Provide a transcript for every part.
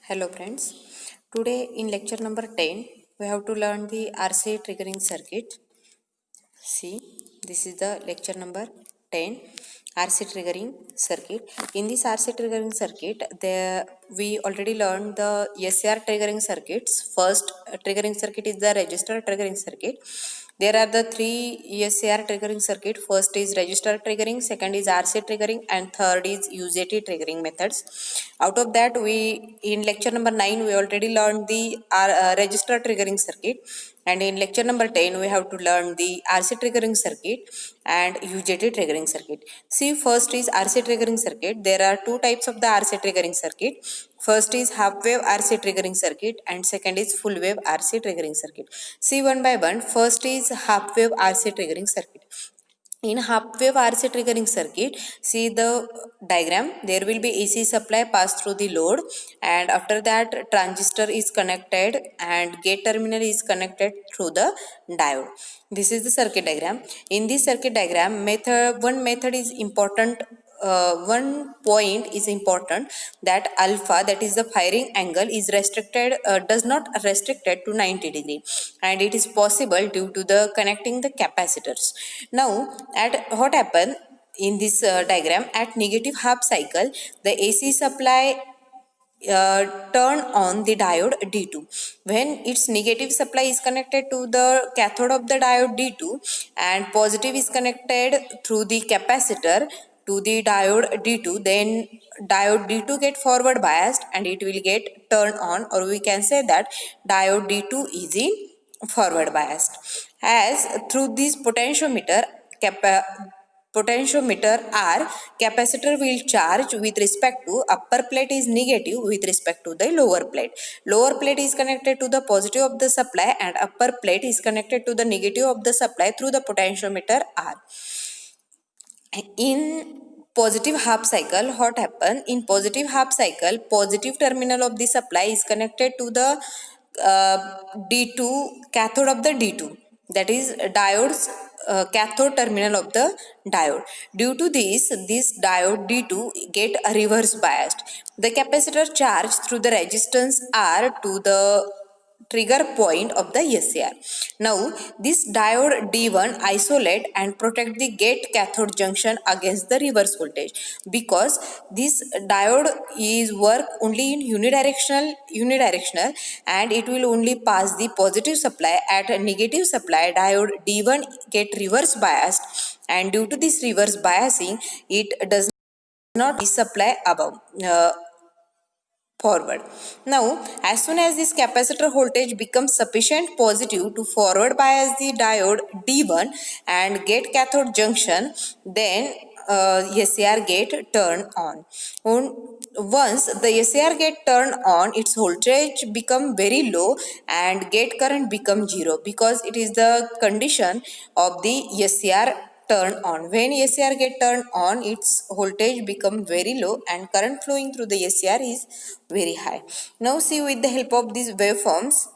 Hello friends, today in lecture number 10 we have to learn the RC triggering circuit. See, this is the lecture number 10, RC triggering circuit. In this RC triggering circuit, we already learned the SCR triggering circuits. First triggering circuit is the register triggering circuit. There are the three SCR triggering circuit. First is register triggering, second is RC triggering, and third is UJT triggering methods. Out of that, we in lecture number 9 we already learned the register triggering circuit, and in lecture number 10 we have to learn the RC triggering circuit and UJT triggering circuit. See, first is RC triggering circuit. There are two types of the RC triggering circuit. First is half wave RC triggering circuit and second is full wave RC triggering circuit. See one by one. First is half wave RC triggering circuit. In half wave RC triggering circuit, see the diagram. There will be AC supply pass through the load, and after that transistor is connected and gate terminal is connected through the diode. This is the circuit diagram. In this circuit diagram, one method is important. One point is important, that alpha, that is the firing angle, is restricted, does not restricted to 90 degree, and it is possible due to the connecting the capacitors. Now, at what happened in this diagram, at negative half cycle, the AC supply turn on the diode D2. When its negative supply is connected to the cathode of the diode D2 and positive is connected through the capacitor to the diode D2, then diode D2 get forward biased and it will get turned on, or we can say that diode D2 is in forward biased. As through this potentiometer R, capacitor will charge with respect to upper plate is negative with respect to the lower plate. Lower plate is connected to the positive of the supply and upper plate is connected to the negative of the supply through the potentiometer R. In positive half cycle, what happen? In positive half cycle, positive terminal of the supply is connected to the D2, cathode of the D2, that is diode's cathode terminal of the diode. Due to this diode D2 get reverse biased. The capacitor charge through the resistance R to the trigger point of the SCR. Now, this diode D1 isolate and protect the gate cathode junction against the reverse voltage, because this diode is work only in unidirectional, and it will only pass the positive supply. At a negative supply, diode D1 get reverse biased, and due to this reverse biasing, it does not supply above. Forward. Now, as soon as this capacitor voltage becomes sufficient positive to forward bias the diode D1 and gate cathode junction, then SCR gate turn on. Once the SCR gate turn on, its voltage become very low and gate current become zero, because it is the condition of the SCR turn on. When SCR get turned on, its voltage become very low and current flowing through the SCR is very high. Now see, with the help of these waveforms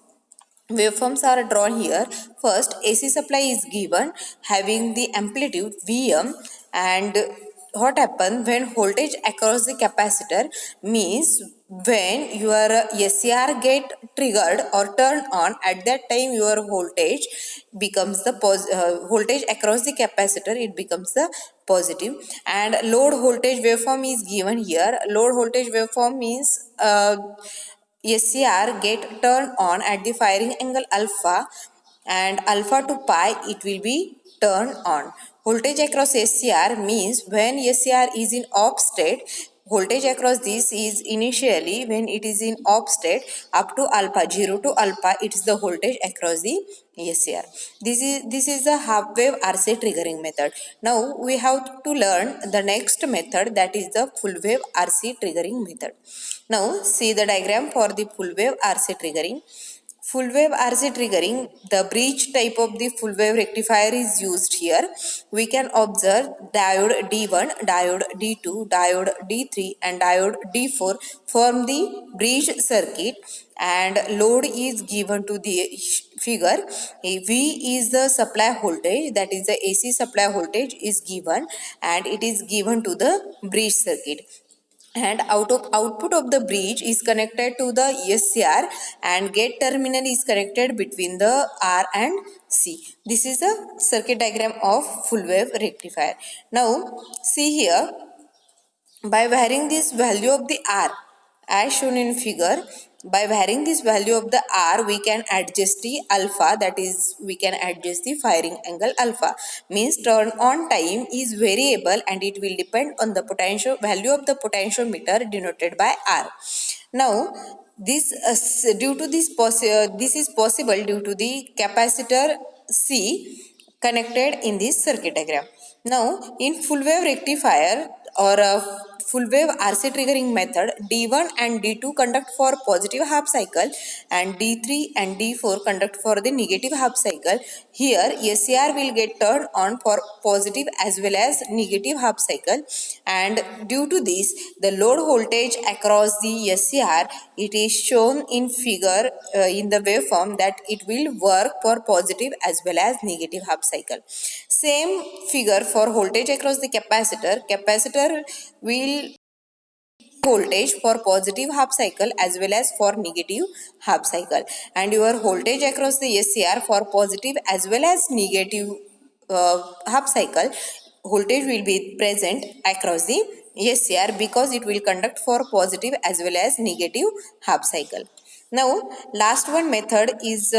are drawn here. First, AC supply is given having the amplitude Vm, and what happens when voltage across the capacitor means when your SCR get triggered or turned on, at that time your voltage becomes the voltage across the capacitor, it becomes the positive. And load voltage waveform is given here. Load voltage waveform means SCR get turned on at the firing angle alpha, and alpha to pi it will be turned on. Voltage across SCR means when SCR is in off state, voltage across this is initially when it is in off state up to alpha, 0 to alpha, it is the voltage across the SCR. This is the half wave RC triggering method. Now we have to learn the next method, that is the full wave RC triggering method. Now see the diagram for the full wave RC triggering. Full wave RC triggering, the bridge type of the full wave rectifier is used here. We can observe diode D1, diode D2, diode D3 and diode D4 form the bridge circuit, and load is given to the figure. V is the supply voltage, that is the AC supply voltage is given, and it is given to the bridge circuit. and output of the bridge is connected to the SCR and gate terminal is connected between the R and C. This is the circuit diagram of full wave rectifier. Now see here, by varying this value of the R as shown in figure, by varying this value of the R, we can adjust the alpha, that is we can adjust the firing angle alpha. Means turn on time is variable and it will depend on the potential value of the potentiometer denoted by R. Now this due to this is possible due to the capacitor C connected in this circuit diagram. Now in full wave rectifier or a full wave RC triggering method, D1 and D2 conduct for positive half cycle and D3 and D4 conduct for the negative half cycle. Here SCR will get turned on for positive as well as negative half cycle, and due to this the load voltage across the SCR, it is shown in figure in the waveform that it will work for positive as well as negative half cycle. Same figure for voltage across the capacitor. Capacitor will voltage for positive half cycle as well as for negative half cycle, and your voltage across the SCR for positive as well as negative half cycle, voltage will be present across the SCR because it will conduct for positive as well as negative half cycle. Now last one method is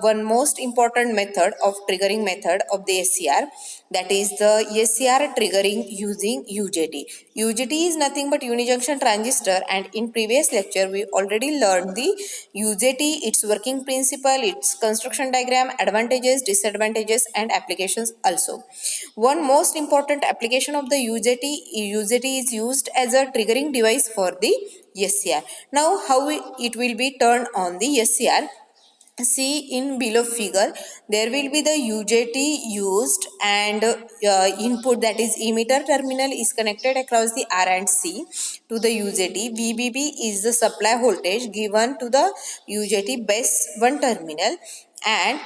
one most important method of triggering method of the SCR, that is the SCR triggering using UJT. UJT is nothing but unijunction transistor, and in previous lecture we already learned the UJT, its working principle, its construction diagram, advantages, disadvantages and applications also. One most important application of the UJT is used as a triggering device for the SCR. Now how it will be turned on the SCR? See in below figure, there will be the UJT used and input, that is emitter terminal is connected across the R and C to the UJT. VBB is the supply voltage given to the UJT base 1 terminal, and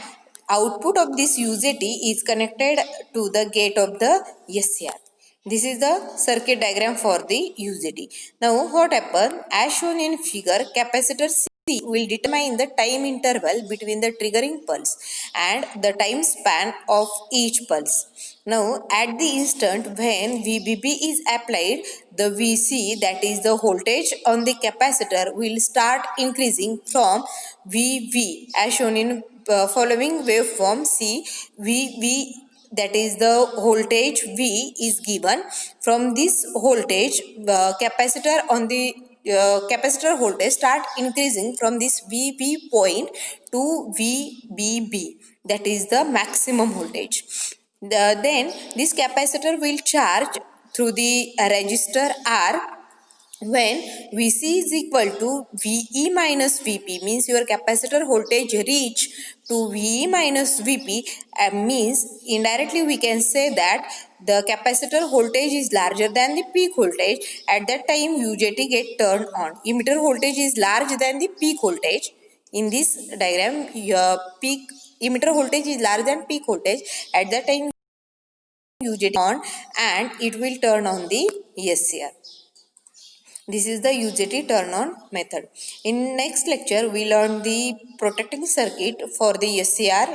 output of this UJT is connected to the gate of the SCR. This is the circuit diagram for the UJT. Now what happens? As shown in figure, capacitor C will determine the time interval between the triggering pulse and the time span of each pulse. Now at the instant when VBB is applied, the VC, that is the voltage on the capacitor, will start increasing from VV as shown in following waveform. See, VV, that is the voltage V is given. From this voltage, capacitor on the capacitor voltage start increasing from this VV point to VBB, that is the maximum voltage. Then this capacitor will charge through the resistor R. When Vc is equal to Ve minus Vp, means your capacitor voltage reach to Ve minus Vp, means indirectly we can say that the capacitor voltage is larger than the peak voltage. At that time UJT get turned on. Emitter voltage is larger than the peak voltage. In this diagram, your peak emitter voltage is larger than peak voltage. At that time UJT on and it will turn on the SCR. This is the UJT turn on method. In next lecture, we learn the protecting circuit for the SCR,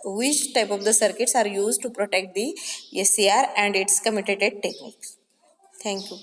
which type of the circuits are used to protect the SCR and its commutated techniques. Thank you.